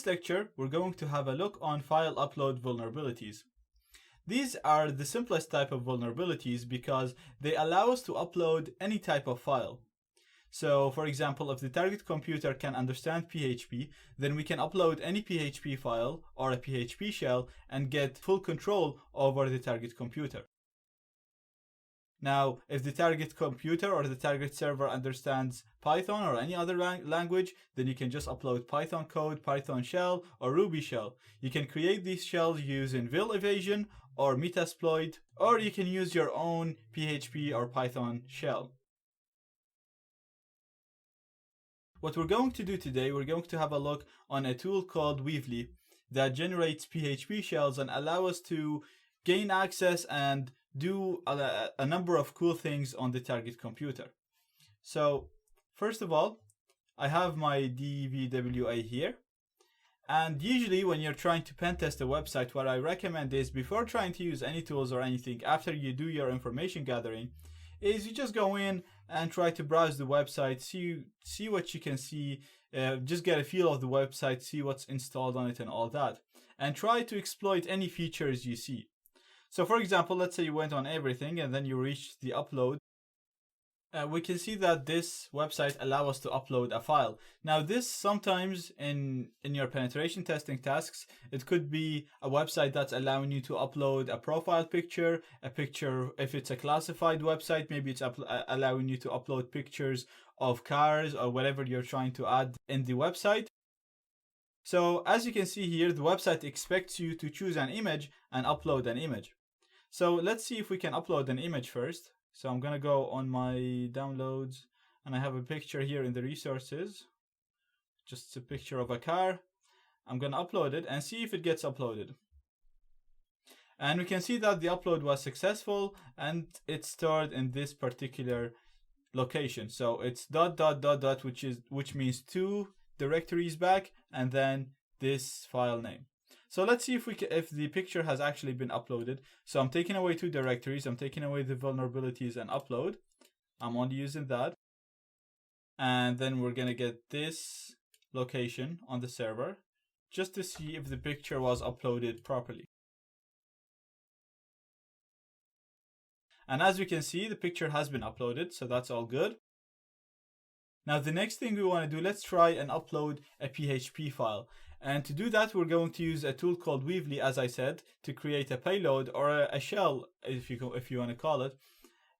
this lecture, we're going to have a look on file upload vulnerabilities. These are the simplest type of vulnerabilities because they allow us to upload any type of file. So, for example, if the target computer can understand PHP, then we can upload any PHP file or a PHP shell and get full control over the target computer. Now, if the target computer or the target server understands Python or any other language, then you can just upload Python code, Python shell, or Ruby shell. You can create these shells using vil evasion or Metasploit, or you can use your own PHP or Python shell. What we're going to do today, we're going to have a look on a tool called Weavly that generates PHP shells and allow us to gain access and do a number of cool things on the target computer. So first of all, I have my DVWA here. And usually when you're trying to pen test a website, what I recommend is before trying to use any tools or anything, after you do your information gathering, is you just go in and try to browse the website, see what you can see, just get a feel of the website, see what's installed on it and all that, and try to exploit any features you see. So for example, let's say you went on everything and then you reached the upload. We can see that this website allows us to upload a file. Now this sometimes in your penetration testing tasks, it could be a website that's allowing you to upload a profile picture, if it's a classified website, maybe it's allowing you to upload pictures of cars or whatever you're trying to add in the website. So as you can see here, the website expects you to choose an image and upload an image. So let's see if we can upload an image first. So I'm going to go on my downloads and I have a picture here in the resources. Just a picture of a car. I'm going to upload it and see if it gets uploaded. And we can see that the upload was successful and it's stored in this particular location. So it's ... which means 2 directories back and then this file name. So let's see if the picture has actually been uploaded. So I'm taking away 2 directories. I'm taking away the vulnerabilities and upload. I'm only using that. And then we're going to get this location on the server just to see if the picture was uploaded properly. And as we can see, the picture has been uploaded. So that's all good. Now the next thing we want to do, let's try and upload a PHP file. And to do that, we're going to use a tool called Weavly, as I said, to create a payload or a shell, if you want to call it.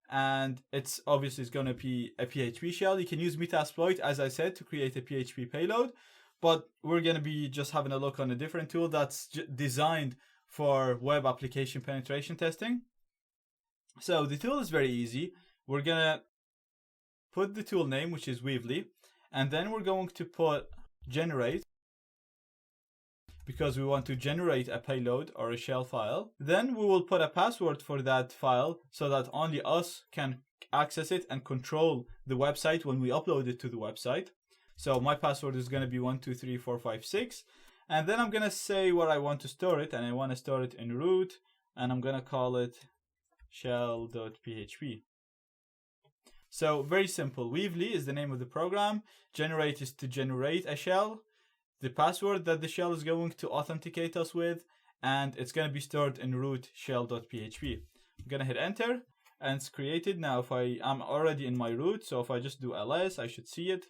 And it's obviously going to be a PHP shell. You can use Metasploit, as I said, to create a PHP payload. But we're going to be just having a look on a different tool that's designed for web application penetration testing. So the tool is very easy. We're going to put the tool name, which is Weavly, and then we're going to put generate, because we want to generate a payload or a shell file. Then we will put a password for that file so that only us can access it and control the website when we upload it to the website. So my password is going to be 123456. And then I'm going to say where I want to store it, and I want to store it in root, and I'm going to call it shell.php. So very simple. Weavly is the name of the program. Generate is to generate a shell. The password that the shell is going to authenticate us with, and it's going to be stored in root shell.php. I'm going to hit enter and it's created. Now if I'm already in my root, so if I just do ls, I should see it.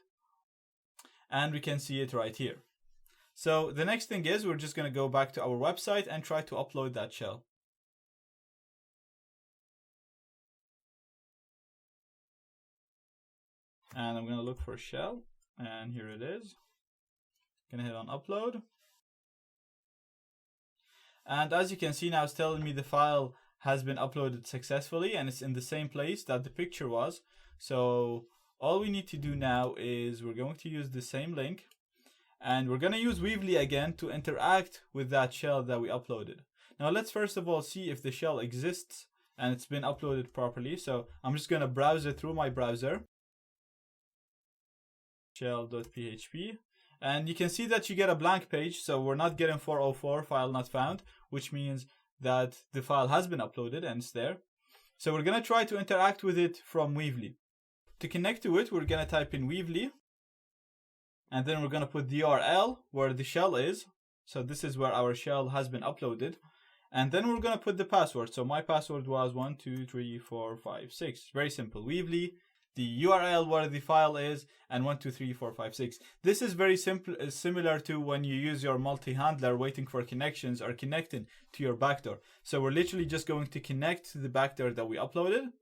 And we can see it right here. So the next thing is we're just going to go back to our website and try to upload that shell. And I'm going to look for shell, and here it is. Going to hit on upload. And as you can see now, it's telling me the file has been uploaded successfully and it's in the same place that the picture was. So all we need to do now is we're going to use the same link, and we're going to use Weavly again to interact with that shell that we uploaded. Now let's first of all see if the shell exists and it's been uploaded properly. So I'm just going to browse it through my browser. Shell.php. And you can see that you get a blank page, so we're not getting 404, file not found, which means that the file has been uploaded and it's there. So we're going to try to interact with it from Weavly. To connect to it, we're going to type in Weavly. and then we're going to put the URL where the shell is. So this is where our shell has been uploaded. And then we're going to put the password. So my password was 1, 2, 3, 4, 5, 6. Very simple. Weebly, the URL where the file is, and 1, 2, 3, 4, 5, 6. This is very simple, similar to when you use your multi-handler waiting for connections or connecting to your backdoor. So we're literally just going to connect to the backdoor that we uploaded.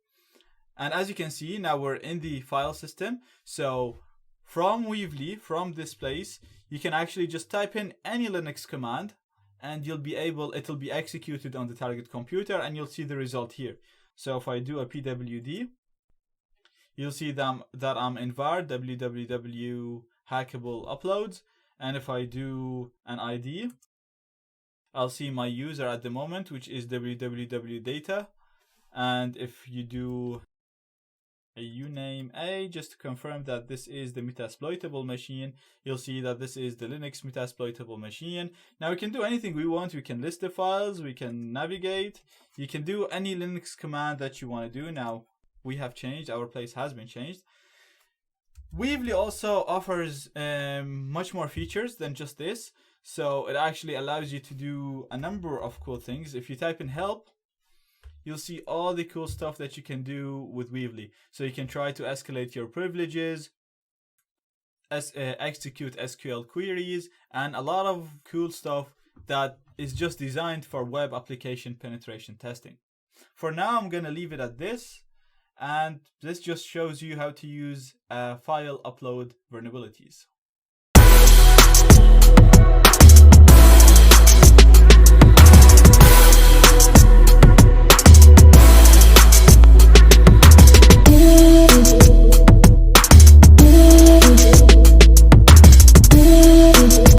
And as you can see, now we're in the file system. So from Weebly, from this place, you can actually just type in any Linux command, and it'll be executed on the target computer, and you'll see the result here. So if I do a pwd, you'll see that I'm in var www hackable uploads, and if I do an ID, I'll see my user at the moment, which is www data, and if you do a uname A, just to confirm that this is the Metasploitable machine, you'll see that this is the Linux Metasploitable machine. Now we can do anything we want. We can list the files, we can navigate, you can do any Linux command that you want to do. Now we have changed, our place has been changed. Weebly also offers much more features than just this. So it actually allows you to do a number of cool things. If you type in help, you'll see all the cool stuff that you can do with Weebly. So you can try to escalate your privileges, execute SQL queries, and a lot of cool stuff that is just designed for web application penetration testing. For now, I'm going to leave it at this. And this just shows you how to use file upload vulnerabilities.